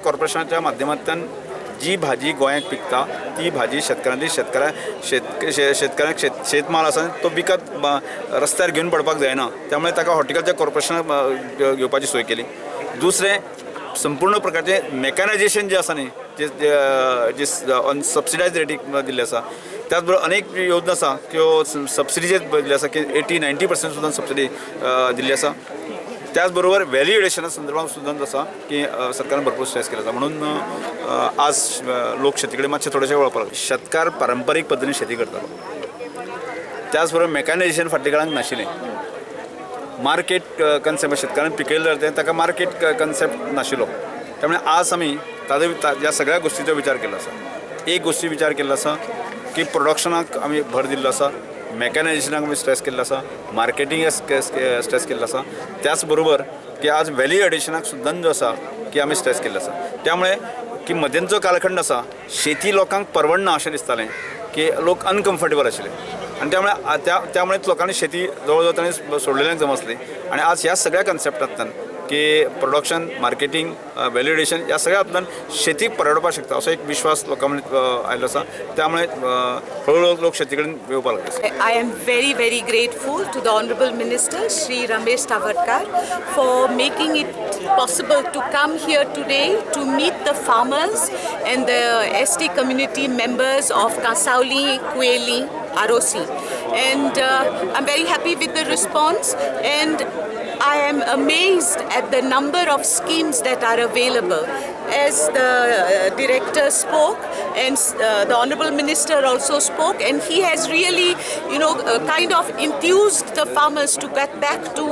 कॉर्पोरेशनाच्या माध्यमांतल्यान जी भाजी गोंयांत पिकता ती भाजी शेतकऱ्यांक शेतमाल आसा तो विकत रस्त्यार घेवन पडपाक जायना. त्यामुळे ताका हॉर्टिकल्चर कॉर्पोरेशनाक घेवपाची सोय केली. दुसरें संपूर्ण प्रकारचे मेकॅनायजेशन जे आसा न्ही जे ऑन सबसिडायज रेटीक दिल्ले आसा. त्याच बरोबर अनेक योजना आसा त्यो सबसिडीचेर दिल्ले आसा की 80-90% सुद्दां सबसिडी दिल्ली आसा. त्याचबरोबर व्हॅल्यू एडिशना संदर्भात सुद्दां आसा की सरकारान भरपूर स्ट्रेस केला. म्हणून आज लोक शेती कडेन मातशे थोडेशे वळपाक शेतकार पारंपारीक पद्दतीन शेती करतालो. त्याचबरोबर मेकॅनायजेशन फाटल्या काळांत नाशिल्लें. मार्केट कन्सेप्ट शेतकारान पिकयलें जाल्यार ताका मार्केट कन्सेप्ट नाशिल्लो. त्यामुळे आज आमी ह्या सगळ्या गोष्टींचो विचार केल्लो आसा. एक गोष्टी विचार केल्लो आसा की प्रोडक्शनाक आमी भर दिल्लो आसा, मेकॅनायजेशनाक आमी स्ट्रेस केल्लो आसा, मार्केटिंगाक स्ट्रेस केल्लो आसा. त्याच बरोबर की आज व्हॅल्यू एडिशनाक सुद्दां जो आसा की आमी स्ट्रेस केल्लो आसा. त्यामुळे की मदेंचो कालखंड आसा शेती लोकांक परवडना अशें दिसतालें की लोक अनकम्फर्टेबल आशिल्ले आणि त्यामुळेच लोकांनी शेती जवळ ताणें सोडलेल्यांक जमसली. आणि आज ह्या सगळ्या कन्सेप्टांतल्यान की प्रोडक्शन, मार्केटिंग, व्हॅल्यू एडिशन ह्या सगळ्यांतल्यान शेतीक परवडपाक शकता असो एक विश्वास लोकां मदीं आयिल्लो आसा. त्यामुळे हळूहळू लोक शेती कडेन येवपाक लागले. I am very grateful to the Honorable Minister Shri Ramesh Tavatkar for making it possible to come here today to meet the farmers and the ST community members of Kasauli, Kweli, Arosi. And I'm very happy with the response, and I am amazed at the number of schemes that are available. As the director spoke and the Honorable Minister also spoke, and he has really, kind of enthused the farmers to get back to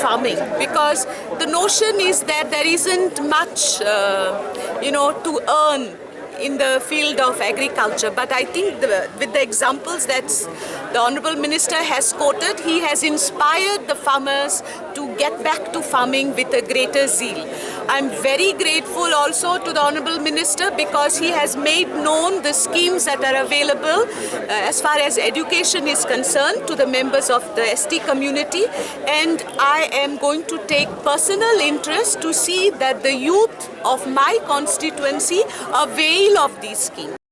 farming, because the notion is that there isn't much, to earn in the field of agriculture. But I think with the examples that the Honorable Minister has quoted, he has inspired the farmers to get back to farming with a greater zeal. I'm very grateful also to the Honorable Minister because he has made known the schemes that are available as far as education is concerned to the members of the ST community, and I am going to take personal interest to see that the youth of my constituency avail of these schemes.